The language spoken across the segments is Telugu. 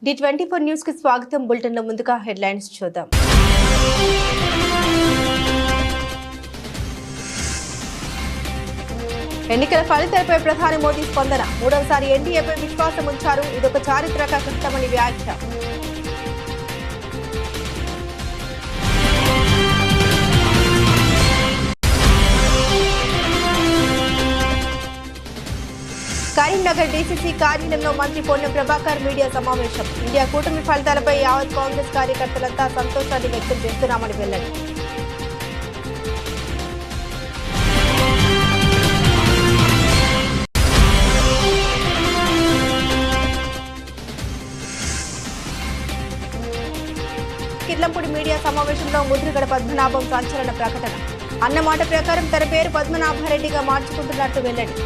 D24 న్యూస్ కి స్వాగతం. బులెటిన్ లో ముందుగా హెడ్లైన్స్ చూద్దాం. ఎన్నికల ఫలితాలపై ప్రధాని మోదీ స్పందన. మూడవసారి ఎన్డీఏపై విశ్వాసం ఉంచారు. ఇదొక చారిత్రక ఘట్టమని వ్యాఖ్య. కరీంనగర్ డీసీసీ కార్యాలయంలో మంత్రి పొన్నం ప్రభాకర్ మీడియా సమావేశం. ఇండియా కూటమి ఫలితాలపై యావత్ కాంగ్రెస్ కార్యకర్తలంతా సంతోషాన్ని వ్యక్తం చేస్తున్నామని వెల్లడి. కిర్లంపూడి మీడియా సమావేశంలో ముద్రగడ పద్మనాభం సంచలన ప్రకటన. అన్నమాట ప్రకారం తన పేరు పద్మనాభరెడ్డిగా మార్చుకుంటున్నట్టు వెల్లడి.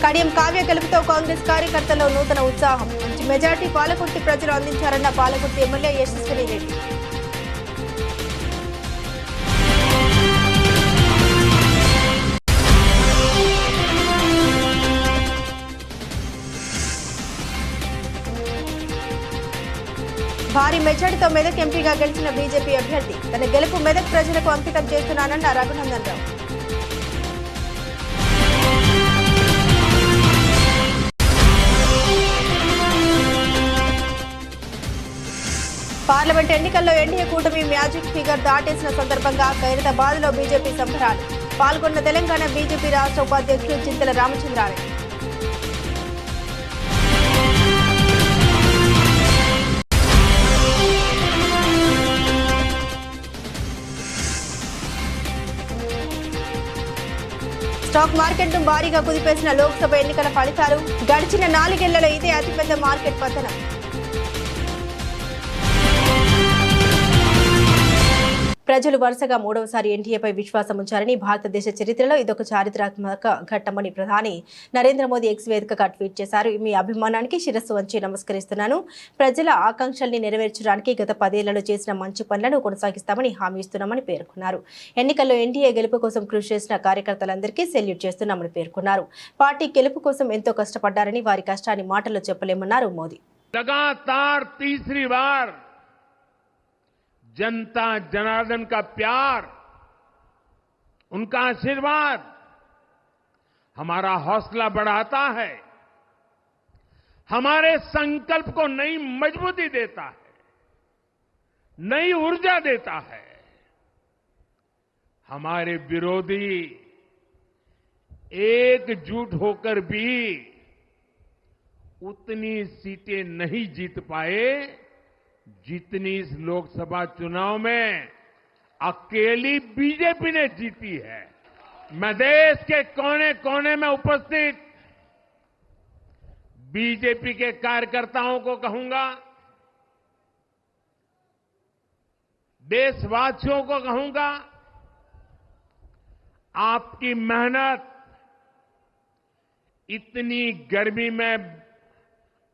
కడియం కావ్య గెలుపుతో కాంగ్రెస్ కార్యకర్తల్లో నూతన ఉత్సాహం. మంచి మెజార్టీ పాలకుర్తి ప్రజలు అందించారన్న పాలకుర్తి ఎమ్మెల్యే యశస్విని రెడ్డి. భారీ మెజార్టీతో మెదక్ ఎంపీగా గెలిచిన బీజేపీ అభ్యర్థి. తన గెలుపు మెదక్ ప్రజలకు అంకితం చేస్తున్నానన్న రఘునందన్ రావు. పార్లమెంట్ ఎన్నికల్లో ఎన్డీఏ కూటమి మ్యాజిక్ ఫిగర్ దాటేసిన సందర్భంగా ఖైరతాబాద్ లో బీజేపీ సంబరాలు. పాల్గొన్న తెలంగాణ బీజేపీ రాష్ట్ర ఉపాధ్యక్షులు చింతల రామచంద్రారెడ్డి. స్టాక్ మార్కెట్ ను భారీగా కుదిపేసిన లోక్సభ ఎన్నికల ఫలితాలు. గడిచిన 4 ఏళ్లలో ఇదే అతిపెద్ద మార్కెట్ పతనం. ప్రజలు వరుసగా మూడవసారి ఎన్డీఏపై విశ్వాసం ఉంచారని, భారతదేశ చరిత్రలో ఇదొక చారిత్రాత్మక ఘట్టమని ప్రధాని నరేంద్ర మోదీ ఎక్స్ వేదికగా ట్వీట్ చేశారు. మీ అభిమానానికి శిరస్సు వంచి నమస్కరిస్తున్నాను. ప్రజల ఆకాంక్షల్ని నెరవేర్చడానికి గత 10 ఏళ్లలో చేసిన మంచి పనులను కొనసాగిస్తామని హామీ ఇస్తున్నామని పేర్కొన్నారు. ఎన్నికల్లో ఎన్డీఏ గెలుపు కోసం కృషి చేసిన కార్యకర్తలందరికీ సెల్యూట్ చేస్తున్నామని పేర్కొన్నారు. పార్టీ గెలుపు కోసం ఎంతో కష్టపడ్డారని, వారి కష్టాన్ని మాటల్లో చెప్పలేమన్నారు మోదీ. लगातार तीसरी बार जनता जनार्दन का प्यार, उनका आशीर्वाद हमारा हौसला बढ़ाता है, हमारे संकल्प को नई मजबूती देता है, नई ऊर्जा देता है. हमारे विरोधी एकजुट होकर भी उतनी सीटें नहीं जीत पाए जितनी इस लोकसभा चुनाव में अकेली बीजेपी ने जीती है. मैं देश के कोने कोने में उपस्थित बीजेपी के कार्यकर्ताओं को कहूंगा, देशवासियों को कहूंगा, आपकी मेहनत, इतनी गर्मी में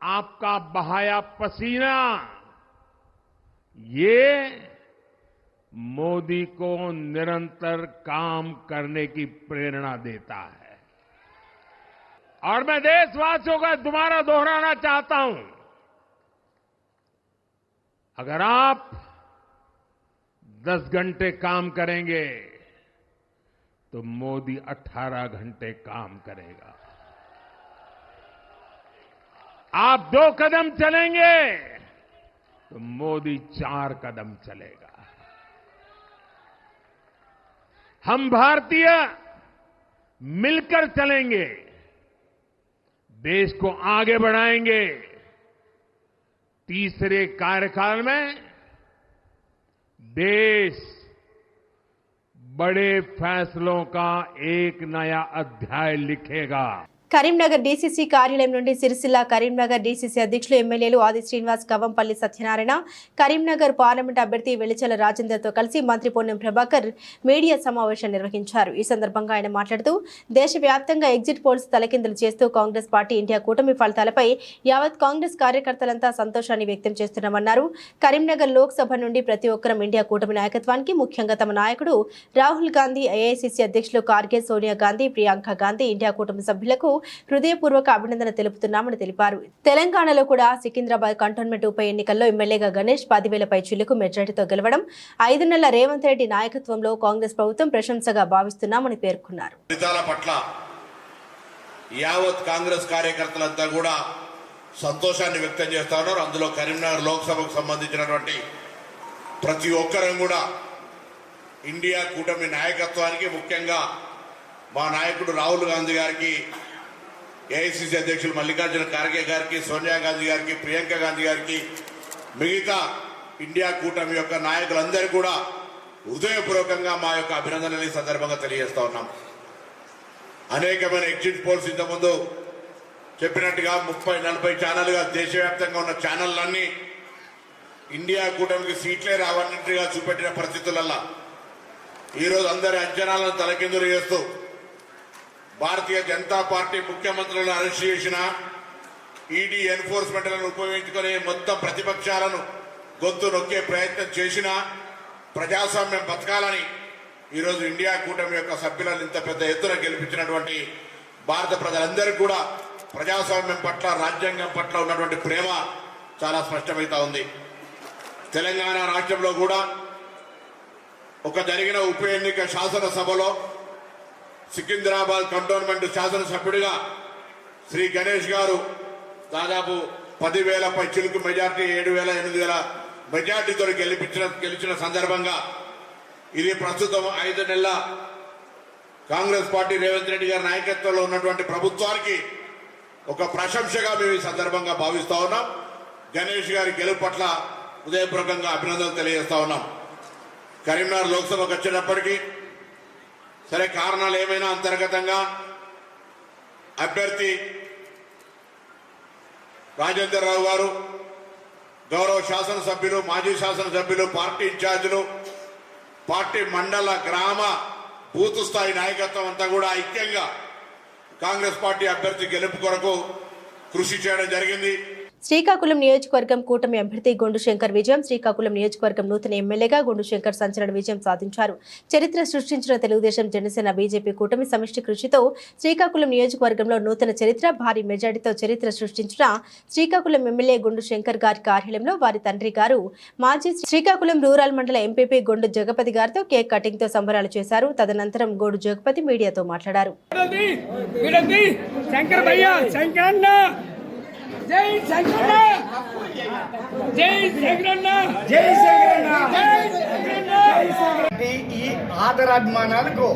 आपका बहाया पसीना, ये मोदी को निरंतर काम करने की प्रेरणा देता है. और मैं देशवासियों का दोबारा दोहराना चाहता हूं, अगर आप 10 घंटे काम करेंगे तो मोदी 18 घंटे काम करेगा. आप 2 कदम चलेंगे तो मोदी 4 कदम चलेगा. हम भारतीय मिलकर चलेंगे, देश को आगे बढ़ाएंगे. तीसरे कार्यकाल में देश बड़े फैसलों का एक नया अध्याय लिखेगा. కరీంనగర్ డీసీసీ కార్యాలయం నుండి సిరిసిల్ల కరీంనగర్ డీసీసీ అధ్యక్షులు ఎమ్మెల్యేలు ఆది శ్రీనివాస్, కవంపల్లి సత్యనారాయణ, కరీంనగర్ పార్లమెంట్ అభ్యర్థి వెలిచల రాజేందర్తో కలిసి మంత్రి పొన్నం ప్రభాకర్ మీడియా సమావేశం నిర్వహించారు. ఈ సందర్భంగా ఆయన మాట్లాడుతూ దేశవ్యాప్తంగా ఎగ్జిట్ పోల్స్ తలకిందులు చేస్తూ కాంగ్రెస్ పార్టీ ఇండియా కూటమి ఫలితాలపై యావత్ కాంగ్రెస్ కార్యకర్తలంతా సంతోషాన్ని వ్యక్తం చేస్తున్నామన్నారు. కరీంనగర్ లోక్సభ నుండి ప్రతి ఒక్కరం ఇండియా కూటమి నాయకత్వానికి, ముఖ్యంగా తమ నాయకుడు రాహుల్ గాంధీ, ఏఐసీసీ అధ్యక్షులు ఖార్గే, సోనియా గాంధీ, ప్రియాంక గాంధీ ఇండియా కూటమి సభ్యులకు హృదయపూర్వక అభినందన తెలుపుతున్నామని తెలిపారు. తెలంగాణలో కూడా సికింద్రాబాద్ కంటోన్మెంట్ ఉప ఎన్నికల్లో ఎమ్మెల్యేగా గణేష్ 10,000 పైచిలుకు మెజారిటీతో గెలవడం 5 నెలల రేవంత్ రెడ్డి నాయకత్వంలో కాంగ్రెస్ ప్రభుత్వం ప్రశంసగా భావిస్తున్నామని పేర్కొన్నారు. యావత్ కాంగ్రెస్ కార్యకర్తలంతా కూడా సంతోషాన్ని వ్యక్తం చేస్తా ఉన్నారు. అందులో కరీంనగర్ లోక్సభకు సంబంధించినటువంటి ప్రతి ఒక్కరం కూడా ఇండియా కూటమి నాయకత్వానికి, ముఖ్యంగా మా నాయకుడు రాహుల్ గాంధీ గారికి, ఏఐసీసీ అధ్యక్షులు మల్లికార్జున ఖార్గే గారికి, సోనియా గాంధీ గారికి, ప్రియాంక గాంధీ గారికి, మిగతా ఇండియా కూటమి యొక్క నాయకులందరూ కూడా హృదయపూర్వకంగా మా యొక్క అభినందనలు ఈ సందర్భంగా తెలియజేస్తా ఉన్నాం. అనేకమైన ఎగ్జిట్ పోల్స్ ఇంతకుముందు చెప్పినట్టుగా 30-40 ఛానల్గా దేశవ్యాప్తంగా ఉన్న ఛానళ్ళన్నీ ఇండియా కూటమికి సీట్లే రావన్నట్టుగా చూపెట్టిన పరిస్థితులల్లా ఈరోజు అందరి అంచనాలను తలకిందులు చేస్తూ భారతీయ జనతా పార్టీ ముఖ్యమంత్రులను అరెస్ట్ చేసిన, ఈడీ ఎన్ఫోర్స్మెంట్లను ఉపయోగించుకుని మొత్తం ప్రతిపక్షాలను గొంతు నొక్కే ప్రయత్నం చేసిన, ప్రజాస్వామ్యం బతకాలని ఈరోజు ఇండియా కూటమి యొక్క సభ్యులను ఇంత పెద్ద ఎత్తున గెలిపించినటువంటి భారత ప్రజలందరికీ కూడా ప్రజాస్వామ్యం పట్ల, రాజ్యాంగం పట్ల ఉన్నటువంటి ప్రేమ చాలా స్పష్టమవుతా ఉంది. తెలంగాణ రాష్ట్రంలో కూడా ఒక జరిగిన ఉప ఎన్నిక శాసనసభలో సికింద్రాబాద్ కంటోన్మెంట్ శాసనసభ్యుడిగా శ్రీ గణేష్ గారు దాదాపు 10,000 పైచిలుకు మెజార్టీ, 7,000-8,000 మెజార్టీతో గెలిచిన సందర్భంగా ఇది ప్రస్తుతం 5 నెలల కాంగ్రెస్ పార్టీ రేవంత్ రెడ్డి గారి నాయకత్వంలో ఉన్నటువంటి ప్రభుత్వానికి ఒక ప్రశంసగా మేము ఈ సందర్భంగా భావిస్తా ఉన్నాం. గణేష్ గారి గెలుపు పట్ల హృదయపూర్వకంగా అభినందనలు తెలియజేస్తా ఉన్నాం. కరీంనగర్ లోక్సభకు వచ్చేటప్పటికీ సరే కారణాలు ఏమైనా అంతర్గతంగా అభ్యర్థి రాజేందర్ రావు గారు, గౌరవ శాసనసభ్యులు, మాజీ శాసనసభ్యులు, పార్టీ ఇన్ఛార్జీలు, పార్టీ మండల, గ్రామ, బూత్ స్థాయి నాయకత్వం అంతా కూడా ఐక్యంగా కాంగ్రెస్ పార్టీ అభ్యర్థి గెలుపు కొరకు కృషి చేయడం జరిగింది. శ్రీకాకుళం నియోజకవర్గం కూటమి అభ్యర్థి గొండు శంకర్ విజయం. శ్రీకాకుళం నియోజకవర్గం నూతన ఎమ్మెల్యేగా గొండు శంకర్ సంచలన విజయం సాధించారు. చరిత్ర సృష్టించిన తెలుగుదేశం, జనసేన, బీజేపీ కూటమి సమిష్టి కృషితో శ్రీకాకుళం నియోజకవర్గంలో నూతన చరిత్ర, భారీ మెజార్టీతో చరిత్ర సృష్టించిన శ్రీకాకుళం ఎమ్మెల్యే గొండు శంకర్ గారి కార్యాలయంలో వారి తండ్రి గారు మాజీ శ్రీకాకుళం రూరల్ మండల ఎంపీపీ గొండు జగపతి గారితో కేక్ కటింగ్ తో సంబరాలు చేశారు. తదనంతరం గొండు జగపతి మీడియాతో మాట్లాడారు. జై శంకరన్న, జై శంకరన్న, జై శంకరన్న. ఈ ఆదరాభిమానాలకు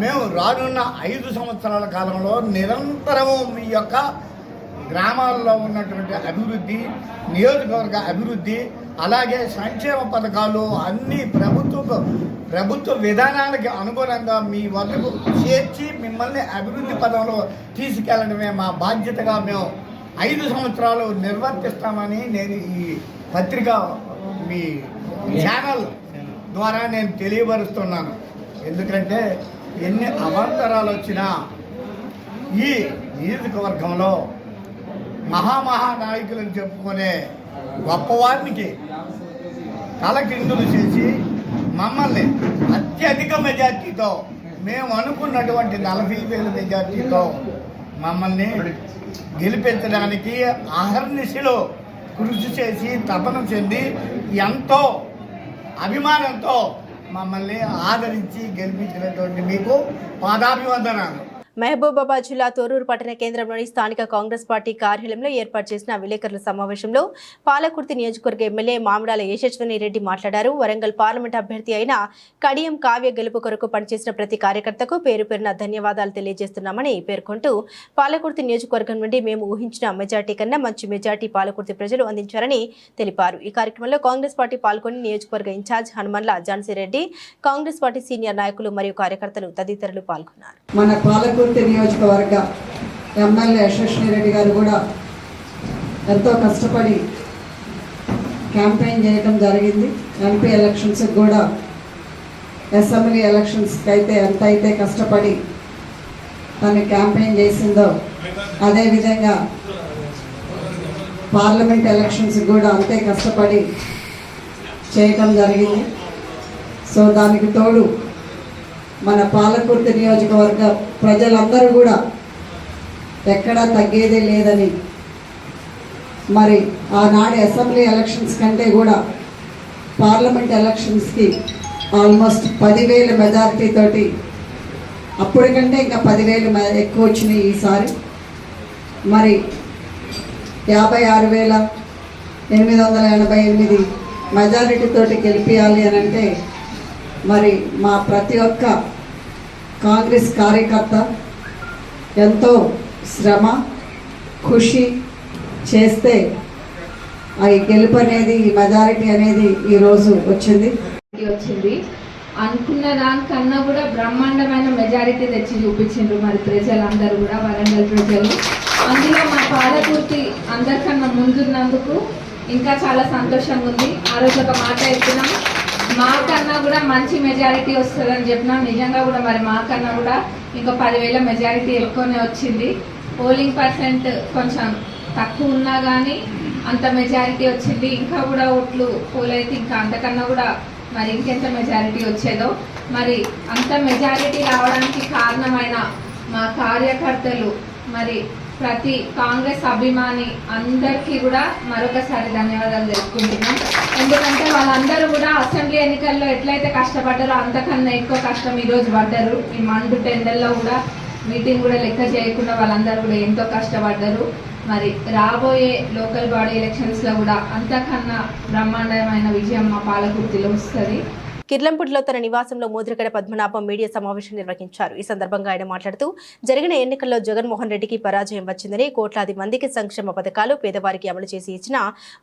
మేము రానున్న 5 సంవత్సరాల కాలంలో నిరంతరము మీ యొక్క గ్రామాల్లో ఉన్నటువంటి అభివృద్ధి, నియోజకవర్గ అభివృద్ధి, అలాగే సంక్షేమ పథకాలు అన్ని ప్రభుత్వ విధానానికి అనుగుణంగా మీ వద్దకు చేర్చి మిమ్మల్ని అభివృద్ధి పదంలో తీసుకెళ్లడమే మా బాధ్యతగా మేము 5 సంవత్సరాలు నిర్వర్తిస్తామని నేను ఈ పత్రిక, మీ ఛానల్ ద్వారా నేను తెలియపరుస్తున్నాను. ఎందుకంటే ఎన్ని అవాంతరాలు వచ్చినా ఈ నియోజకవర్గంలో మహానాయకులను చెప్పుకునే గొప్పవారికి తలకిందులు చేసి మమ్మల్ని అత్యధిక మెజార్టీతో, మేము అనుకున్నటువంటి 40,000 మెజార్టీతో మమ్మల్ని గెలిపించడానికి అహర్నిశలో కృషి చేసి తపన చెంది ఎంతో అభిమానంతో మమ్మల్ని ఆదరించి గెలిపించినటువంటి మీకు పాదాభివందనాలు. మహబూబాబాద్ జిల్లా తొర్రూరు పట్టణ కేంద్రంలోని స్థానిక కాంగ్రెస్ పార్టీ కార్యాలయంలో ఏర్పాటు చేసిన విలేకరుల సమావేశంలో పాలకుర్తి నియోజకవర్గ ఎమ్మెల్యే మామిడాల యశస్విని రెడ్డి మాట్లాడారు. వరంగల్ పార్లమెంట్ అభ్యర్థి అయిన కడియం కావ్య గెలుపు కొరకు పనిచేసిన ప్రతి కార్యకర్తకు పేరు పేరున ధన్యవాదాలు తెలియజేస్తున్నామని పేర్కొంటూ పాలకుర్తి నియోజకవర్గం నుండి మేము ఊహించిన మెజార్టీ కన్నా మంచి మెజార్టీ పాలకుర్తి ప్రజలు అందించారని తెలిపారు. ఈ కార్యక్రమంలో కాంగ్రెస్ పార్టీ పాల్గొని నియోజకవర్గ incharge Hanumanla Jhansi Reddy, Congress party senior నాయకులు మరియు కార్యకర్తలు తదితరులు పాల్గొన్నారు. మన పాలకుర్తి నియోజకవర్గ ఎమ్మెల్యే యశస్వి రెడ్డి గారు కూడా ఎంతో కష్టపడి క్యాంపెయిన్ చేయడం జరిగింది. ఎంపీ ఎలక్షన్స్కి కూడా, అసెంబ్లీ ఎలక్షన్స్కి అయితే ఎంత అయితే కష్టపడి తను క్యాంపెయిన్ చేసిందో అదేవిధంగా పార్లమెంట్ ఎలక్షన్స్కి కూడా అంతే కష్టపడి చేయటం జరిగింది. సో దానికి తోడు మన పాలకుర్తి నియోజకవర్గ ప్రజలందరూ కూడా ఎక్కడా తగ్గేదే లేదని, మరి ఆనాడు అసెంబ్లీ ఎలక్షన్స్ కంటే కూడా పార్లమెంట్ ఎలక్షన్స్కి ఆల్మోస్ట్ 10,000 మెజారిటీ తోటి, అప్పటికంటే ఇంకా 10,000 ఎక్కువ వచ్చినాయి ఈసారి. మరి 56,888 మెజారిటీ తోటి గెలిపించాలి అని అంటే మరి మా ప్రతి ఒక్క కాంగ్రెస్ కార్యకర్త ఎంతో శ్రమ కృషి చేస్తే ఈ గెలుపు అనేది, ఈ మెజారిటీ అనేది ఈరోజు వచ్చింది. అనుకున్న దానికన్నా కూడా బ్రహ్మాండమైన మెజారిటీ తెచ్చి చూపించిండ్రు మరి ప్రజలందరూ కూడా, వరంగల్ ప్రజలు. అందులో మా పాలకుర్తి అందరికన్నా ముందున్నందుకు ఇంకా చాలా సంతోషంగా ఉంది. ఆ రోజు ఒక మాట చెప్పినాం, మాకన్నా కూడా మంచి మెజారిటీ వస్తుందని చెప్పినాం. నిజంగా కూడా మరి మాకన్నా కూడా ఇంకా 10,000 మెజారిటీ ఎక్కువనే వచ్చింది. పోలింగ్ పర్సెంట్ కొంచెం తక్కువ ఉన్నా కానీ అంత మెజారిటీ వచ్చింది. ఇంకా కూడా ఓట్లు పోలైతే ఇంకా అంతకన్నా కూడా మరి ఇంకెంత మెజారిటీ వచ్చేదో. మరి అంత మెజారిటీ రావడానికి కారణమైన మా కార్యకర్తలు, మరి ప్రతి కాంగ్రెస్ అభిమాని అందరికీ కూడా మరొకసారి ధన్యవాదాలు తెలుపుకుంటున్నాం. ఎందుకంటే వాళ్ళందరూ కూడా అసెంబ్లీ ఎన్నికల్లో ఎట్లయితే కష్టపడ్డారో అంతకన్నా ఎక్కువ కష్టం ఈరోజు పడ్డారు. ఈ మండు టెండర్లో కూడా మీటింగ్ కూడా లెక్క చేయకుండా వాళ్ళందరూ కూడా ఎంతో కష్టపడ్డారు. మరి రాబోయే లోకల్ బాడీ ఎలక్షన్స్లో కూడా అంతకన్నా బ్రహ్మాండమైన విజయం మా పాలకుర్తిలో వస్తుంది. కిర్లంపూడిలో తన నివాసంలో ముద్రగడ పద్మనాభం మీడియా సమావేశం నిర్వహించారు. ఈ సందర్భంగా ఆయన మాట్లాడుతూ జరిగిన ఎన్నికల్లో జగన్మోహన్ రెడ్డికి పరాజయం వచ్చిందని, కోట్లాది మందికి సంక్షేమ పథకాలు పేదవారికి అమలు చేసి ఇచ్చిన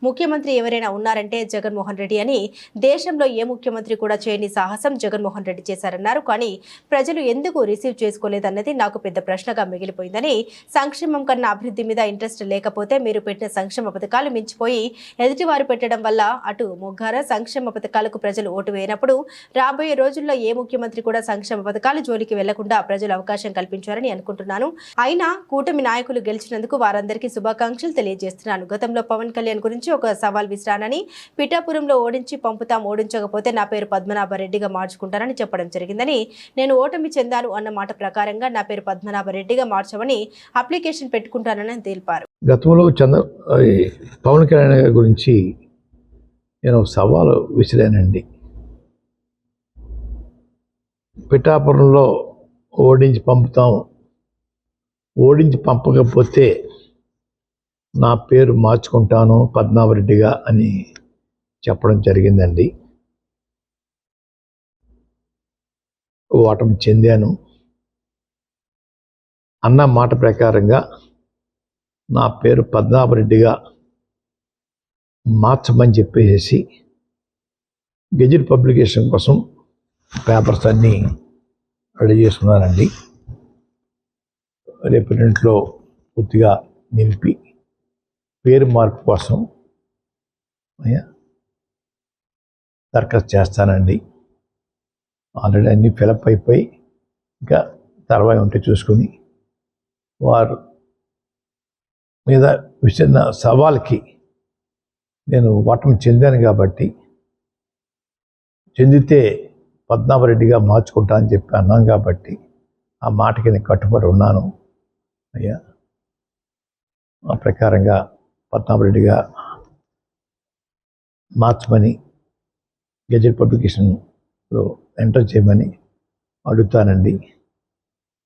ముఖ్యమంత్రి ఎవరైనా ఉన్నారంటే జగన్మోహన్ రెడ్డి అని, దేశంలో ఏ ముఖ్యమంత్రి కూడా చేయని సాహసం జగన్మోహన్ రెడ్డి చేశారన్నారు. కానీ ప్రజలు ఎందుకు రిసీవ్ చేసుకోలేదన్నది నాకు పెద్ద ప్రశ్నగా మిగిలిపోయిందని, సంక్షేమం కన్నా అభివృద్ధి మీద ఇంట్రెస్ట్ లేకపోతే మీరు పెట్టిన సంక్షేమ పథకాలు మించిపోయి ఎదుటివారు పెట్టడం వల్ల అటు మొగ్గార సంక్షేమ పథకాలకు ప్రజలు ఓటు వేయనప్పుడు రాబోయే రోజుల్లో ఏ ముఖ్యమంత్రి కూడా సంక్షేమ పథకాల జోలికి వెళ్లకుండా ప్రజలు అవకాశం కల్పించారని అనుకుంటున్నాను. అయినా కూటమి నాయకులు గెలిచినందుకు వారందరికీ శుభాకాంక్షలు తెలియజేస్తున్నాను. గతంలో పవన్ కళ్యాణ్ గురించి ఒక సవాల్ విసిరానని, పిఠాపురంలో ఓడించి పంపుతాం, ఓడించకపోతే నా పేరు పద్మనాభరెడ్డిగా మార్చుకుంటానని చెప్పడం జరిగిందని, నేను ఓటమి చెందాను అన్న మాట ప్రకారంగా నా పేరు పద్మనాభరెడ్డిగా మార్చమని అప్లికేషన్ పెట్టుకుంటానని తెలిపారు. గతంలో పవన్ కళ్యాణ్ గారి గురించి నేను సవాలు విసిరానండి. పిఠాపురంలో ఓడించి పంపుతాం, ఓడించి పంపకపోతే నా పేరు మార్చుకుంటాను పద్మనాభరెడ్డిగా అని చెప్పడం జరిగిందండి. ఓటమి చెందాను అన్న మాట ప్రకారంగా నా పేరు పద్మనాభరెడ్డిగా మార్చమని చెప్పేసి గెజిట్ పబ్లికేషన్ కోసం పేపర్స్ అన్నీ రెడీ చేసుకున్నానండి. రేపు ఇంట్లో పూర్తిగా నింపి పేరు మార్పు కోసం దరఖాస్తు చేస్తానండి. ఆల్రెడీ అన్నీ ఫిలప్ అయిపోయి ఇంకా తర్వాత ఉంటే చూసుకొని వారు మీద విసిరిన సవాల్కి నేను ఓటమి చెందాను కాబట్టి, చెందితే పద్మనాభరెడ్డిగా మార్చుకుంటా అని చెప్పి అన్నాను కాబట్టి ఆ మాటకి నేను కట్టుబడి ఉన్నాను అయ్యా. ఆ ప్రకారంగా పద్మనాభరెడ్డిగా మార్చమని గెజెట్ పబ్లికేషన్లో ఎంటర్ చేయమని అడుగుతానండి.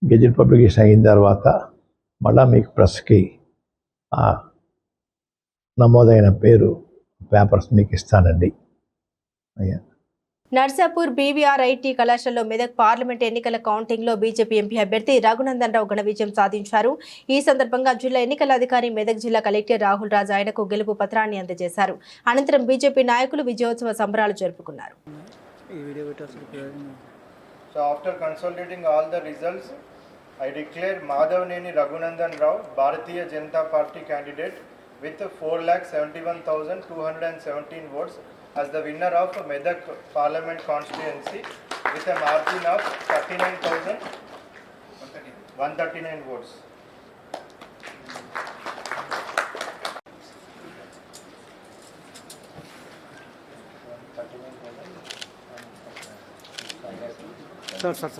గెజెట్ పబ్లికేషన్ అయిన తర్వాత మళ్ళా మీకు ప్రెస్కి ఆ నమోదైన పేరు పేపర్స్ మీకు ఇస్తానండి అయ్యా. నర్సాపూర్ బీవీఆర్ ఐటీ కళాశాలలో మెదక్ పార్లమెంట్ ఎన్నికల కౌంటింగ్లో బీజేపీ ఎంపీ అభ్యర్థి రఘునందన్ రావు ఘన విజయం సాధించారు. ఈ సందర్భంగా జిల్లా ఎన్నికల అధికారి మెదక్ జిల్లా కలెక్టర్ రాహుల్ రాజ్ ఆయనకు గెలుపు పత్రాన్ని అందజేశారు. అనంతరం బీజేపీ నాయకులు విజయోత్సవ సంబరాలు జరుపుకున్నారు. So after consolidating all the results, I declare Madhavaneni Raghunandan Rao, Bharatiya Janata Party candidate with 4,71,217 votes as the winner of Medak Parliament constituency with a margin of 39,139 votes. Sir.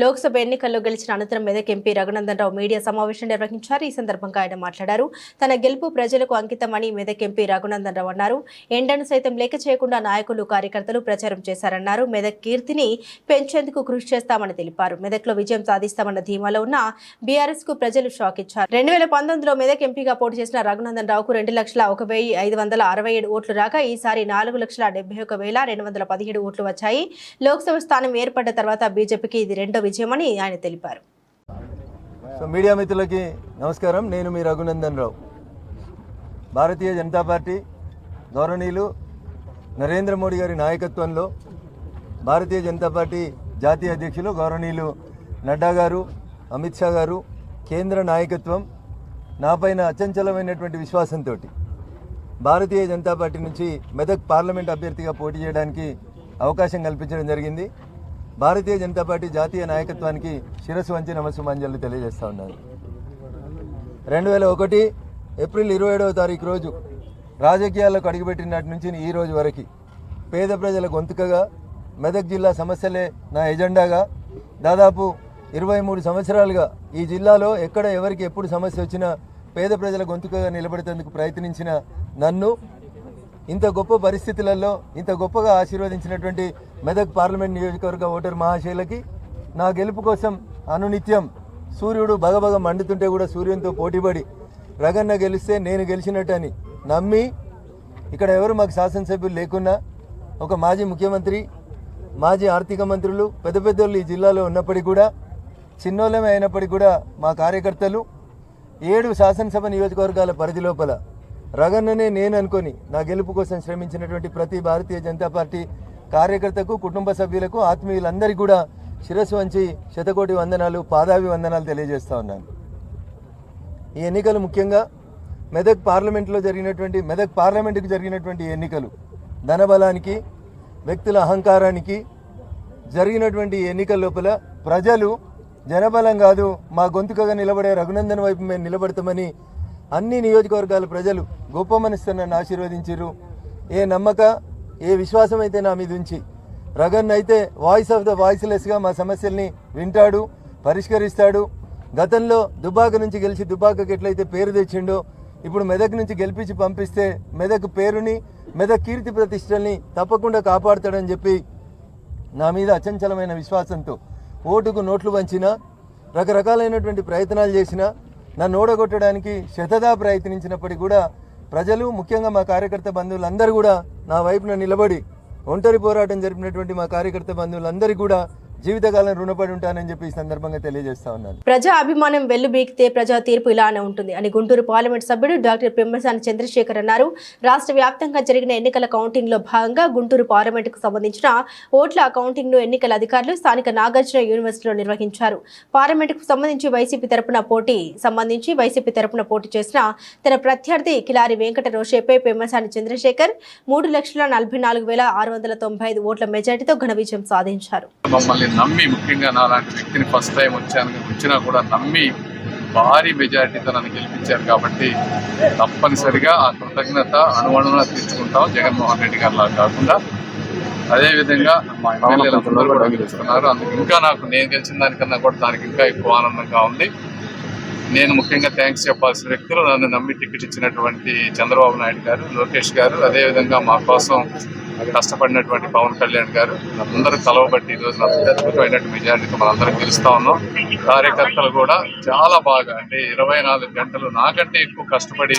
Lok Sabha ఎన్నికల్లో గెలిచిన అనంతరం మెదక్ ఎంపీ రఘునందన్ రావు మీడియా సమావేశం నిర్వహించారు. ఈ సందర్భంగా ఆయన మాట్లాడారు. తన గెలుపు ప్రజలకు అంకితమని మెదక్ ఎంపీ రఘునందన్ రావు అన్నారు. ఎండను సైతం లెక్క చేయకుండా నాయకులు కార్యకర్తలు ప్రచారం చేశారన్నారు. మెదక్ కీర్తిని పెంచేందుకు కృషి చేస్తామని తెలిపారు. మెదక్లో విజయం సాధిస్తామన్న ధీమాలో ఉన్న బీఆర్ఎస్ కు ప్రజలు షాక్ ఇచ్చారు. 2019లో మెదక్ ఎంపీగా పోటీ చేసిన రఘునందన్ రావుకు 2,01,567 ఓట్లు రాగా ఈసారి 4,71,217 ఓట్లు వచ్చాయి. లోక్సభ స్థానం ఏర్పడ్డ తర్వాత బీజేపీకి ఇది రెండో విజయమని ఆయన తెలిపారు. మీడియా మిత్రులకి నమస్కారం. నేను మీ రఘునందన్ రావు. భారతీయ జనతా పార్టీ గౌరవనీయులు నరేంద్ర మోడీ గారి నాయకత్వంలో భారతీయ జనతా పార్టీ జాతీయ అధ్యక్షులు గౌరవనీయులు నడ్డా గారు, అమిత్ షా గారు, కేంద్ర నాయకత్వం నాపైన అచంచలమైనటువంటి విశ్వాసంతో భారతీయ జనతా పార్టీ నుంచి మెదక్ పార్లమెంట్ అభ్యర్థిగా పోటీ చేయడానికి అవకాశం కల్పించడం జరిగింది. భారతీయ జనతా పార్టీ జాతీయ నాయకత్వానికి శిరస్సు వంచి నమస్సుమాంజలు తెలియజేస్తా ఉన్నాను. 2001 ఏప్రిల్ 27వ తారీఖు రోజు రాజకీయాల్లోకి అడుగుపెట్టినటి నుంచి ఈ రోజు వరకు పేద ప్రజల గొంతుకగా మెదక్ జిల్లా సమస్యలే నా ఎజెండాగా దాదాపు 23 సంవత్సరాలుగా ఈ జిల్లాలో ఎక్కడ ఎవరికి ఎప్పుడు సమస్య వచ్చినా పేద ప్రజల గొంతుకగా నిలబడేందుకు ప్రయత్నించిన నన్ను ఇంత గొప్ప పరిస్థితులలో ఇంత గొప్పగా ఆశీర్వదించినటువంటి మెదక్ పార్లమెంట్ నియోజకవర్గ ఓటర్ మహాశైలకి నా గెలుపు కోసం అనునిత్యం సూర్యుడు బగబగ మండుతుంటే కూడా సూర్యునితో పోటీపడి రగన్న గెలిస్తే నేను గెలిచినట్టని నమ్మి ఇక్కడ ఎవరు మాకు శాసనసభ్యులు లేకున్నా ఒక మాజీ ముఖ్యమంత్రి, మాజీ ఆర్థిక మంత్రులు, పెద్ద పెద్దోళ్ళు ఈ జిల్లాలో ఉన్నప్పటికీ కూడా చిన్నోళ్ళమే అయినప్పటికీ కూడా మా కార్యకర్తలు 7 శాసనసభ నియోజకవర్గాల పరిధి లోపల రగన్ననే నేను అనుకొని నా గెలుపు కోసం శ్రమించినటువంటి ప్రతి భారతీయ జనతా పార్టీ కార్యకర్తకు, కుటుంబ సభ్యులకు, ఆత్మీయులందరికీ కూడా శిరస్సు వంచి శతకోటి వందనాలు, పాదాభి వందనాలు తెలియజేస్తా ఉన్నాను. ఈ ఎన్నికలు ముఖ్యంగా మెదక్ పార్లమెంటుకు జరిగినటువంటి ఎన్నికలు ధనబలానికి, వ్యక్తుల అహంకారానికి జరిగినటువంటి ఎన్నికల లోపల ప్రజలు జనబలం కాదు మా గొంతుకగా నిలబడే రఘునందన్ వైపు మేము నిలబడతామని అన్ని నియోజకవర్గాల ప్రజలు గొప్ప మనసుతో నన్ను ఆశీర్వదించారు. ఏ నమ్మక, ఏ విశ్వాసం అయితే నా మీద ఉంచి రగన్ అయితే వాయిస్ ఆఫ్ ద వాయిస్లెస్గా మా సమస్యల్ని వింటాడు, పరిష్కరిస్తాడు. గతంలో దుబ్బాక నుంచి గెలిచి దుబ్బాకకి ఎట్లయితే పేరు తెచ్చిండో ఇప్పుడు మెదక్ నుంచి గెలిపించి పంపిస్తే మెదక్ పేరుని, మెదక్ కీర్తి ప్రతిష్టల్ని తప్పకుండా కాపాడుతాడని చెప్పి నా మీద అచంచలమైన విశ్వాసంతో ఓటుకు నోట్లు వంచిన, రకరకాలైనటువంటి ప్రయత్నాలు చేసిన, నన్ను ఓడగొట్టడానికి శతదా ప్రయత్నించినప్పటికీ కూడా ప్రజలు, ముఖ్యంగా మా కార్యకర్త బంధువులందరూ కూడా నా వైపున నిలబడి ఒంటరి పోరాటం జరిపినటువంటి మా కార్యకర్త బంధువులందరికీ కూడా జీవితకాలం రుణపడి ఉంటానని చెప్పి ఈ సందర్భంగా తెలియజేస్తా ఉన్నాను. ప్రజా అభిమానం వెల్లుబీకితే ప్రజా తీర్పు ఇలానే ఉంటుంది అని గుంటూరు పార్లమెంట్ సభ్యుడు డాక్టర్ పెమ్మసాని చంద్రశేఖర్ అన్నారు. రాష్ట్ర వ్యాప్తంగా జరిగిన ఎన్నికల కౌంటింగ్ లో భాగంగా గుంటూరు పార్లమెంటుకు సంబంధించిన ఓట్ల కౌంటింగ్ ను ఎన్నికల అధికారులు స్థానిక నాగార్జున యూనివర్సిటీలో నిర్వహించారు. పార్లమెంటుకు సంబంధించి వైసీపీ తరపున పోటీ చేసిన తన ప్రత్యర్థి కిలారి వెంకట రోషేపై పెమ్మసాని చంద్రశేఖర్ 3,44,695 ఓట్ల మెజార్టీతో ఘన విజయం సాధించారు. నమ్మి, ముఖ్యంగా నాలాంటి వ్యక్తిని ఫస్ట్ టైం వచ్చినా కూడా నమ్మి భారీ మెజారిటీతో నన్ను గెలిపించారు. కాబట్టి తప్పనిసరిగా ఆ కృతజ్ఞత అణువణువున తీర్చుకుంటాం. జగన్మోహన్ రెడ్డి గారిలా కాకుండా అదేవిధంగా మా ఎమ్మెల్యేలందరూ కూడా గెలుస్తున్నారు. అందుకు ఇంకా నేను గెలిచిన దానికన్నా కూడా దానికి ఇంకా ఎక్కువ ఆనందంగా ఉంది. నేను ముఖ్యంగా థ్యాంక్స్ చెప్పాల్సిన వ్యక్తులు నన్ను నమ్మి టికెట్ ఇచ్చినటువంటి చంద్రబాబు నాయుడు గారు, లోకేష్ గారు, అదేవిధంగా మా కోసం కష్టపడినటువంటి పవన్ కళ్యాణ్ గారు, అందరూ తలవబట్టి ఈరోజు అద్భుతమైనటువంటి మెజారిటీతో మనందరం గెలుస్తా ఉన్నాం. కార్యకర్తలు కూడా చాలా బాగా, అంటే 24 గంటలు నాకంటే ఎక్కువ కష్టపడి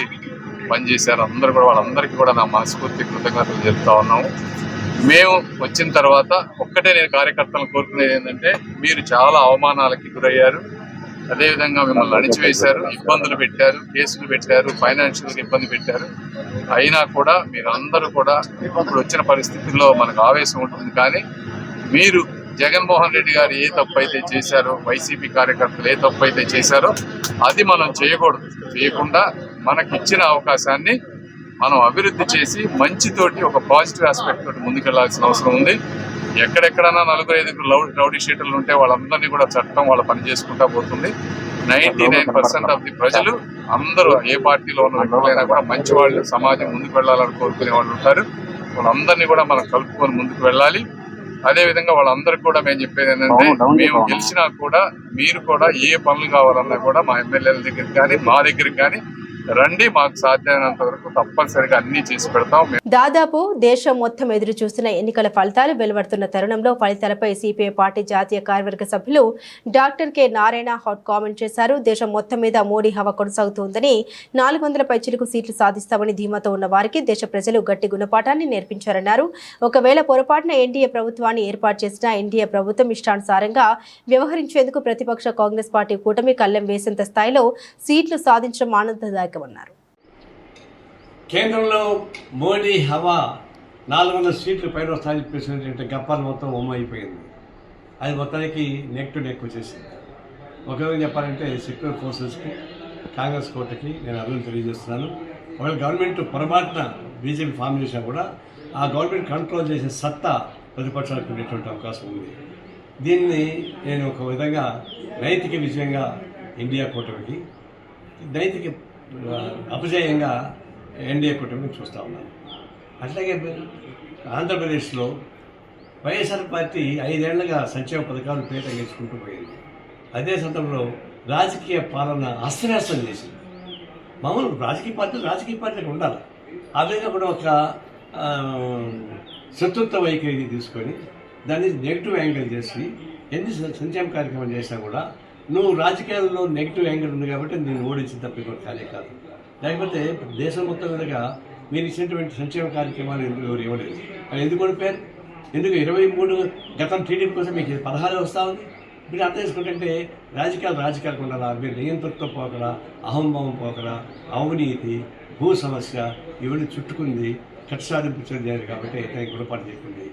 పనిచేశారు. అందరూ కూడా, వాళ్ళందరికీ కూడా నా మనస్ఫూర్తి కృతజ్ఞతలు చెప్తా ఉన్నాము. మేము వచ్చిన తర్వాత ఒక్కటే నేను కార్యకర్తలను కోరుకునేది ఏంటంటే, మీరు చాలా అవమానాలకి గురయ్యారు. అదేవిధంగా మిమ్మల్ని అణిచివేశారు, ఇబ్బందులు పెట్టారు, కేసులు పెట్టారు, ఫైనాన్షియల్గా ఇబ్బంది పెట్టారు. అయినా కూడా మీరందరూ కూడా ఇప్పుడు వచ్చిన పరిస్థితుల్లో మనకు ఆవేశం ఉంటుంది. కానీ మీరు జగన్మోహన్ రెడ్డి గారు ఏ తప్పు అయితే చేశారో, వైసీపీ కార్యకర్తలు ఏ తప్పు అయితే చేశారో అది మనం చేయకూడదు. చేయకుండా మనకిచ్చిన అవకాశాన్ని మనం అభివృద్ధి చేసి మంచితోటి ఒక పాజిటివ్ ఆస్పెక్ట్ తోటి ముందుకెళ్లాల్సిన అవసరం ఉంది. ఎక్కడెక్కడన్నా 4-5 రౌడీ షీటర్లు ఉంటే వాళ్ళందరినీ కూడా చట్టం వాళ్ళ పని చేసుకుంటా పోతుంది. 99% ఆఫ్ ది ప్రజలు అందరూ ఏ పార్టీలో ఉన్న వ్యక్తులైనా కూడా మంచి వాళ్ళు, సమాజం ముందుకు వెళ్ళాలని కోరుకునే వాళ్ళు ఉంటారు. వాళ్ళందరినీ కూడా మనం కలుపుకొని ముందుకు వెళ్ళాలి. అదేవిధంగా వాళ్ళందరికీ కూడా మేము చెప్పేది ఏంటంటే, మేము గెలిచినా కూడా మీరు కూడా ఏ పనులు కావాలన్నా కూడా మా ఎమ్మెల్యేల దగ్గరికి కానీ మా దగ్గరికి కానీ రండి, మాకు సాధ్యమైనంత వరకు తప్పనిసరిగా అన్ని చేసి పెడతాం. దాదాపు దేశం మొత్తం ఎదురు చూస్తున్న ఎన్నికల ఫలితాలు వెలువడుతున్న తరుణంలో ఫలితాలపై సిపిఐ పార్టీ జాతీయ కార్యవర్గ సభ్యులు doctor K Narayana hot comment చేశారు. దేశం మొత్తం మీద మోడీ హవా కొనసాగుతోందని, 400 పైచిలుకు సీట్లు సాధిస్తామని ధీమాతో ఉన్న వారికి దేశ ప్రజలు గట్టి గుణపాఠాన్ని నేర్పించారన్నారు. ఒకవేళ పొరపాటున ఎన్డీఏ ప్రభుత్వాన్ని ఏర్పాటు చేసిన ఎన్డీఏ ప్రభుత్వం ఇష్టానుసారంగా వ్యవహరించేందుకు ప్రతిపక్ష కాంగ్రెస్ పార్టీ కూటమి కళ్ళెం వేసేంత స్థాయిలో సీట్లు సాధించడం ఆనందదాయకమన్నారు. కేంద్రంలో మోడీ హవా 400 సీట్లు పైన వస్తాయని చెప్పేసినటువంటి గప్పాలు మొత్తం అయిపోయింది. అది మొత్తానికి నెక్ టు నెక్ వచ్చేసింది. ఒక విధంగా చెప్పాలంటే సెక్యులర్ ఫోర్సెస్కి, కాంగ్రెస్ కోటకి నేను అభివృద్ధి తెలియజేస్తున్నాను. ఒకవేళ గవర్నమెంట్ పొరపాటున బీజేపీ ఫామ్ చేసినా కూడా ఆ గవర్నమెంట్ కంట్రోల్ చేసే సత్తా ప్రతిపక్షాలకు ఉండేటువంటి అవకాశం ఉంది. దీన్ని నేను ఒక విధంగా నైతిక విజయంగా ఇండియా కూటమికి, నైతిక అపజయంగా ఎన్డీఏ కూటమిని చూస్తూ ఉన్నాను. అట్లాగే ఆంధ్రప్రదేశ్లో వైఎస్ఆర్ పార్టీ 5 ఏళ్లుగా సంక్షేమ పథకాలు పేట చేసుకుంటూ పోయింది. అదే సందర్భంలో రాజకీయ పాలన అస్తవ్యస్తం చేసింది. మామూలు రాజకీయ పార్టీలకు ఉండాలి. ఆ విధంగా కూడా ఒక శత్రుత్వ వైఖరి తీసుకొని దాన్ని నెగిటివ్ యాంగిల్ చేసి ఎన్ని సంక్షేమ కార్యక్రమం చేసినా కూడా నువ్వు రాజకీయాల్లో నెగిటివ్ యాంగిల్ ఉంది కాబట్టి నేను ఓడించిన తప్ప కాదే కాదు. లేకపోతే దేశం మొత్తం మీదగా మీరు ఇచ్చినటువంటి సంక్షేమ కార్యక్రమాలు ఎవరు ఇవ్వలేదు. అది ఎందుకు ఓడిపోయారు? ఎందుకు 23 గతం టీడీపీ కోసం మీకు 16 వస్తూ ఉంది. మీరు అర్థం చేసుకుంటే రాజకీయాలు ఉండాలా, మీరు నియంత్రణతో పోకడా, అహంభావం పోకడా, అవినీతి, భూ సమస్య ఇవన్నీ చుట్టుకుంది, కక్షాదింపు చెందారు. కాబట్టి గుణపాటు చెప్పింది.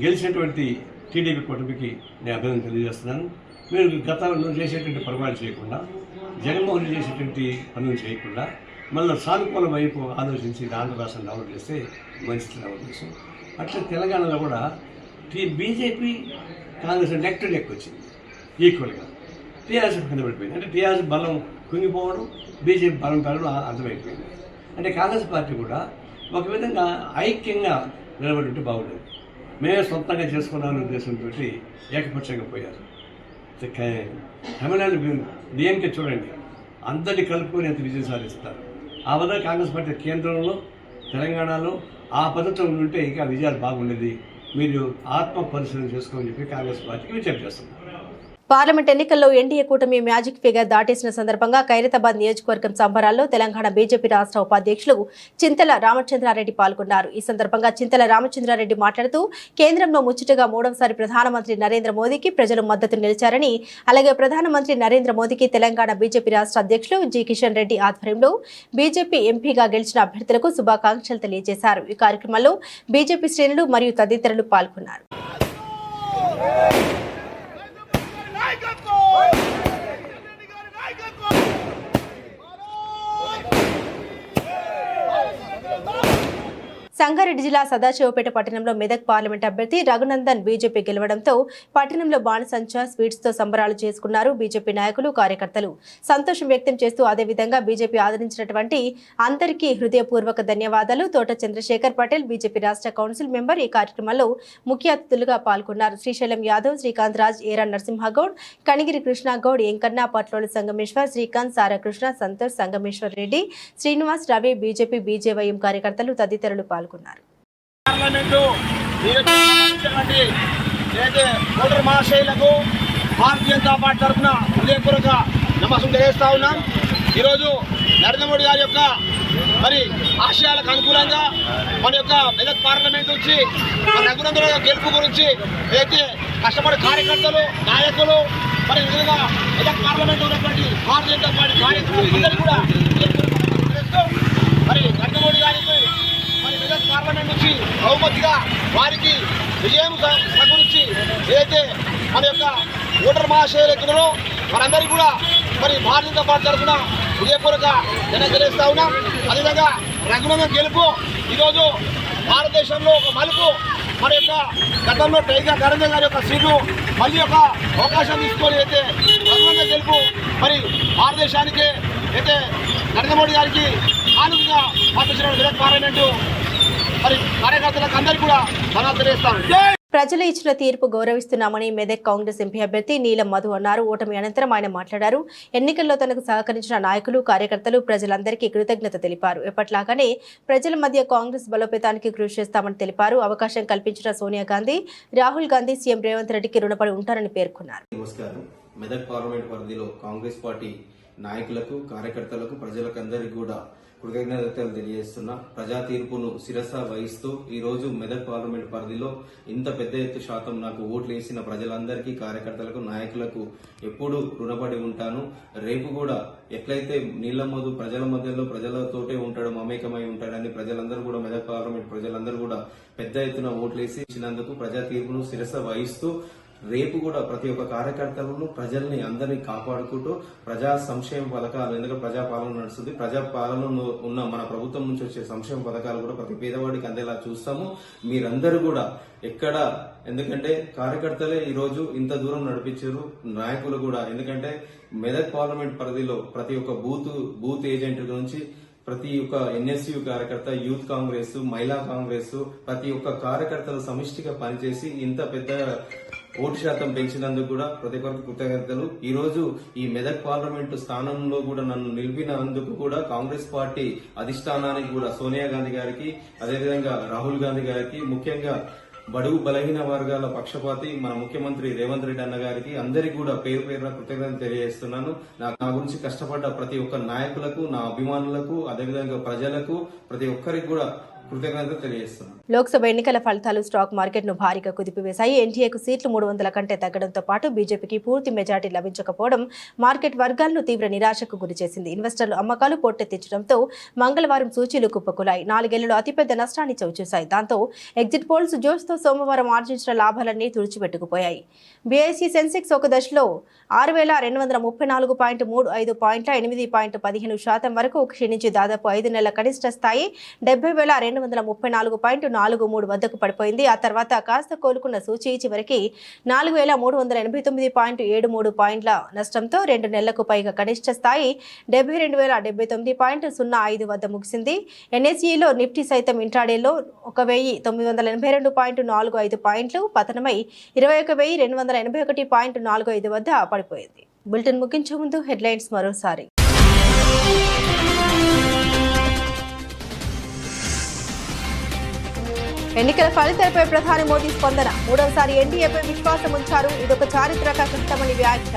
గెలిచినటువంటి టీడీపీ కూటమికి నేను అభినందన తెలియజేస్తున్నాను. మీరు గతంలో చేసేటువంటి పొరపాటు చేయకుండా, జగన్మోహన్ చేసేటువంటి పనులు చేయకుండా మళ్ళీ సానుకూల వైపు ఆలోచించి ఆంధ్ర రాష్ట్రం డెవలప్ చేస్తే మంచిది ఉద్దేశం. అట్లా తెలంగాణలో కూడా BJP Congress neck to neck వచ్చింది ఈక్వల్గా. టీఆర్ఎస్ కింద పడిపోయింది. అంటే టీఆర్ఎస్ బలం కుంగిపోవడం, బీజేపీ బలం పెరగడం అర్థమైపోయింది. అంటే కాంగ్రెస్ పార్టీ కూడా ఒక విధంగా ఐక్యంగా నిలబడి బాగుండేది. మేమే సొంతంగా చేసుకున్నామనే ఉద్దేశంతో ఏకపక్షంగా పోయారు. తమిళనాడు డిఎంకే చూడండి, అందరినీ కలుపుకొని ఎంత విజయం సాధిస్తారు. ఆ విధంగా కాంగ్రెస్ పార్టీ కేంద్రంలో, తెలంగాణలో ఆ పద్ధతిలో ఉంటే ఇంకా విజయాలు బాగుండేది. మీరు ఆత్మ పరిశీలన చేసుకోమని చెప్పి కాంగ్రెస్ పార్టీకి విజ్ఞప్తి చేస్తున్నారు. పార్లమెంట్ ఎన్నికల్లో ఎన్డీఏ కూటమి మ్యాజిక్ ఫిగర్ దాటేసిన సందర్భంగా ఖైరతాబాద్ నియోజకవర్గం సంబరాల్లో తెలంగాణ బీజేపీ రాష్ట్ర ఉపాధ్యక్షులు చింతల రామచంద్రారెడ్డి పాల్గొన్నారు. ఈ సందర్భంగా చింతల రామచంద్రారెడ్డి మాట్లాడుతూ కేంద్రంలో ముచ్చటగా 3వసారి ప్రధానమంత్రి నరేంద్ర మోదీకి ప్రజలు మద్దతు నిలిచారని, అలాగే ప్రధానమంత్రి నరేంద్ర మోదీకి తెలంగాణ బీజేపీ రాష్ట్ర అధ్యక్షులు జి కిషన్ రెడ్డి ఆధ్వర్యంలో బీజేపీ ఎంపీగా గెలిచిన అభ్యర్థులకు శుభాకాంక్షలు తెలియజేశారు. ఈ కార్యక్రమంలో బీజేపీ శ్రేణులు మరియు తదితరులు పాల్గొన్నారు. సంగారెడ్డి జిల్లా సదాశివపేట పట్టణంలో మెదక్ పార్లమెంట్ అభ్యర్థి రఘునందన్ బీజేపీ గెలవడంతో పట్టణంలో బాణసంచా స్వీట్స్తో సంబరాలు చేసుకున్నారు. బీజేపీ నాయకులు, కార్యకర్తలు సంతోషం వ్యక్తం చేస్తూ అదేవిధంగా బీజేపీ ఆదరించినటువంటి అందరికీ హృదయపూర్వక ధన్యవాదాలు. తోట చంద్రశేఖర్ పటేల్ బీజేపీ రాష్ట్ర కౌన్సిల్ మెంబర్ ఈ కార్యక్రమంలో ముఖ్య అతిథులుగా పాల్గొన్నారు. శ్రీశైలం యాదవ్, శ్రీకాంత్ రాజ్, ఏరా నరసింహగౌడ్, కనిగిరి కృష్ణగౌడ్, ఎంకన్న, పట్లోని సంగమేశ్వర్, శ్రీకాంత్, సారాకృష్ణ, సంతోష్, సంగమేశ్వర్ రెడ్డి, శ్రీనివాస్, రవి, బీజేపీ బీజేవైఎం కార్యకర్తలు తదితరులు పాల్గొన్నారు. Parliament voter మహాశైలకు Bharatiya Janata party తరఫున హృదయపూర్వక నమస్కారం తెలియజేస్తా ఉన్నాం. ఈరోజు నరేంద్ర మోడీ గారి యొక్క మరి ఆశయాలకు అనుకూలంగా మన యొక్క మెదక్ పార్లమెంట్ నుంచి మన రఘునందన గెలుపు గురించి ఏదైతే కష్టపడే కార్యకర్తలు నాయకులు మరి విధంగా మెదక్ పార్లమెంట్ ఉన్నటువంటి భారతీయ జనతా పార్టీ కార్యకర్తలు కూడా మరి నరేంద్ర మోడీ గారికి మరి మెదక్ పార్లమెంట్ నుంచి బహుమతిగా వారికి విజయం సమకూర్చి ఏదైతే మన యొక్క ఓటర్ మహాశయులు ఎత్తున్నారో వారందరికీ కూడా మరి భారతీయ జనతా పార్టీ తరఫున హృదయపూర్వక తెలియజేస్తా ఉన్నాం. అదేవిధంగా రఘునందన్ గెలుపు ఈరోజు భారతదేశంలో ఒక మలుపు. మన యొక్క గతంలో టైగర్ నరేంద్ర గారి యొక్క సీటు మళ్ళీ ఒక అవకాశం తీసుకొని అయితే రఘునందన్ గెలుపు మరి భారతదేశానికి అయితే నరేంద్ర మోడీ గారికి ఆనందంగా పంపించిన మెదక్ పార్లమెంటు మరి కార్యకర్తలకు అందరికీ కూడా ధన్యవాదాలు తెలియజేస్తాను. ప్రజలు ఇచ్చిన తీర్పు గౌరవిస్తున్నామని మెదక్ కాంగ్రెస్ ఎంపీ అభ్యర్థి నీలం మధు అన్నారు. ఓటమి అనంతరం ఆయన మాట్లాడారు. ఎన్నికల్లో తనకు సహకరించిన నాయకులు కార్యకర్తలు ప్రజలందరికీ కృతజ్ఞత తెలిపారు. ఎప్పట్లాగానే ప్రజల మధ్య కాంగ్రెస్ బలోపేతానికి కృషి చేస్తామని తెలిపారు. అవకాశం కల్పించిన సోనియా గాంధీ, రాహుల్ గాంధీ సీఎం రేవంత్ రెడ్డికి రుణపడి ఉంటారని పేర్కొన్నారు. నమస్కారం. మెదక్ పార్లమెంట్ పరిధిలో కాంగ్రెస్ పార్టీ నాయకులకు కార్యకర్తలకు ప్రజలకు అందరికీ కూడా కృతజ్ఞతలు తెలియజేస్తున్నా. ప్రజా తీర్పును శిరస వహిస్తూ ఈ రోజు మెదక్ పార్లమెంట్ పరిధిలో ఇంత పెద్ద ఎత్తు శాతం నాకు ఓట్లు వేసిన ప్రజలందరికీ కార్యకర్తలకు నాయకులకు ఎప్పుడు రుణపడి ఉంటాను. రేపు కూడా ఎట్లయితే నీళ్ల మోదు ప్రజల మధ్యలో ప్రజలతోటే ఉంటాడు, మమేకమై ఉంటాడని ప్రజలందరూ కూడా మెదక్ పార్లమెంట్ ప్రజలందరూ కూడా పెద్ద ఎత్తున ఓట్లేసి ఇచ్చినందుకు ప్రజా తీర్పును శిరస వహిస్తూ రేపు కూడా ప్రతి ఒక్క కార్యకర్తలను ప్రజల్ని అందరినీ కాపాడుకుంటూ ప్రజా సంక్షేమ పథకాలు, ఎందుకంటే ప్రజాపాలన నడుస్తుంది, ప్రజాపాలనలో ఉన్న మన ప్రభుత్వం నుంచి వచ్చే సంక్షేమ పథకాలు కూడా ప్రతి పేదవాడికి అందేలా చూస్తాము. మీరందరూ కూడా ఎక్కడ, ఎందుకంటే కార్యకర్తలే ఈ రోజు ఇంత దూరం నడిపించారు, నాయకులు కూడా. ఎందుకంటే మెదక్ పార్లమెంట్ పరిధిలో ప్రతి ఒక్క బూత్ ఏజెంట్ నుంచి ప్రతి ఒక్క ఎన్ఎస్యు కార్యకర్త, యూత్ కాంగ్రెస్, మహిళా కాంగ్రెస్, ప్రతి ఒక్క కార్యకర్తలు సమిష్టిగా పనిచేసి ఇంత పెద్ద ఓటు శాతం పెంచినందుకు కూడా ప్రతి ఒక్కరికి కృతజ్ఞతలు. ఈ రోజు ఈ మెదక్ పార్లమెంటు స్థానంలో కూడా నన్ను నిలిపినందుకు కూడా కాంగ్రెస్ పార్టీ అధిష్టానానికి కూడా సోనియా గాంధీ గారికి, అదేవిధంగా రాహుల్ గాంధీ గారికి, ముఖ్యంగా బడుగు బలహీన వర్గాల పక్షపాతి మన ముఖ్యమంత్రి రేవంత్ రెడ్డి అన్న గారికి అందరికీ కూడా పేరు పేరున కృతజ్ఞతలు తెలియజేస్తున్నాను. నా గురించి కష్టపడ్డ ప్రతి ఒక్క నాయకులకు, నా అభిమానులకు, అదేవిధంగా ప్రజలకు, ప్రతి ఒక్కరికి కూడా కృతజ్ఞతలు తెలియజేస్తున్నాను. లోక్సభ ఎన్నికల ఫలితాలు స్టాక్ మార్కెట్ ను భారీగా కుదిపివేశాయి. ఎన్డీఏకు సీట్లు 300 కంటే తగ్గడంతో పాటు బీజేపీకి పూర్తి మెజార్టీ లభించకపోవడం మార్కెట్ వర్గాలను తీవ్ర నిరాశకు గురిచేసింది. ఇన్వెస్టర్లు అమ్మకాలు పోటెత్తించడంతో మంగళవారం సూచీలు కుప్పకూలాయి. 4 ఏళ్లలో అతిపెద్ద నష్టాన్ని చవిచూశాయి. దాంతో ఎగ్జిట్ పోల్స్ జోష్తో సోమవారం ఆర్జించిన లాభాలన్నీ తుడిచిపెట్టుకుపోయాయి. బీఐసీ సెన్సెక్స్ ఒక దశలో 6234.35 పాయింట్ల 8.15% వరకు క్షీణించి దాదాపు 5 నెలల కనిష్ట స్థాయి 70,234.43 వద్దకు పడిపోయింది. ఆ తర్వాత కాస్త కోలుకున్న సూచీ చివరికి 4,389.73 పాయింట్ల నష్టంతో 2 నెలలకు పైగా కనిష్ట స్థాయి 72,079.05 వద్ద ముగిసింది. ఎన్ఎస్ఈలో నిఫ్టీ సైతం ఇంట్రాడేలో 1,982.45 పాయింట్లు పతనమై 21,281.45 వద్ద పడిపోయింది. బులెటిన్ ముగించే ముందు హెడ్లైన్స్ మరోసారి. ఎన్నికల ఫలితాలపై ప్రధాని మోదీ స్పందన. 3వసారి ఎన్డీఏపై విశ్వాసం ఉంచారు. ఇదొక చారిత్రక ఘట్టమని వ్యాఖ్య.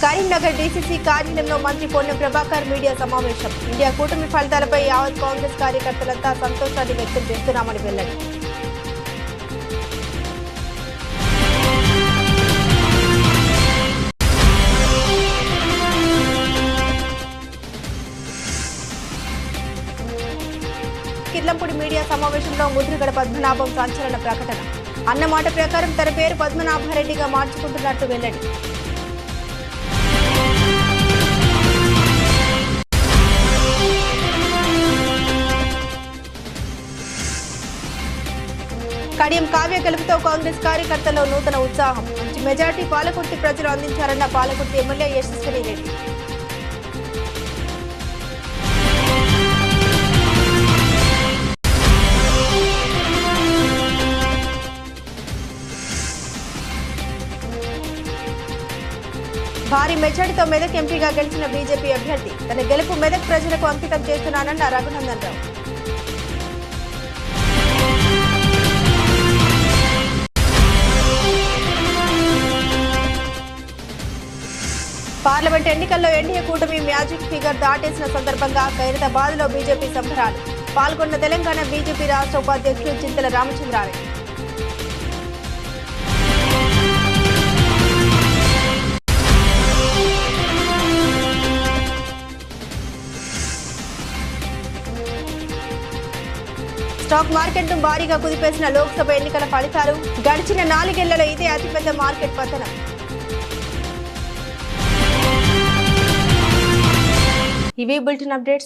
కరీంనగర్ డీసీసీ కార్యాలయంలో మంత్రి పొన్నం ప్రభాకర్ మీడియా సమావేశం. ఇండియా కూటమి ఫలితాలపై యావత్ కాంగ్రెస్ కార్యకర్తలంతా సంతోషాన్ని వ్యక్తం చేస్తున్నామని వెల్లడి. కిర్లంపూడి మీడియా సమావేశంలో ముద్రగడ పద్మనాభం సంచలన ప్రకటన. అన్నమాట ప్రకారం తన పేరు పద్మనాభరెడ్డిగా మార్చుకుంటున్నట్టు వెల్లడి. కడియం కావ్య గెలుపుతో కాంగ్రెస్ కార్యకర్తల్లో నూతన ఉత్సాహం. మంచి మెజార్టీ పాలకుర్తి ప్రజలు అందించారన్న పాలకుర్తి ఎమ్మెల్యే యశస్విని రెడ్డి. భారీ మెజార్టీతో మెదక్ ఎంపీగా గెలిచిన బీజేపీ అభ్యర్థి. తన గెలుపు మెదక్ ప్రజలకు అంకితం చేస్తున్నానన్న రఘునందన్ రావు. పార్లమెంట్ ఎన్నికల్లో ఎన్డీఏ కూటమి మ్యాజిక్ ఫిగర్ దాటేసిన సందర్భంగా ఖైరతాబాద్లో బీజేపీ సంబరాలు. పాల్గొన్న తెలంగాణ బీజేపీ రాష్ట్ర ఉపాధ్యక్షులు చింతల రామచంద్రారెడ్డి. స్టాక్ మార్కెట్ను భారీగా కుదిపేసిన లోక్సభ ఎన్నికల ఫలితాలు. గడిచిన 4 ఏళ్లలో ఇదే అతిపెద్ద మార్కెట్ పతనం. ఇవి బులెటిన్ అప్డేట్స్.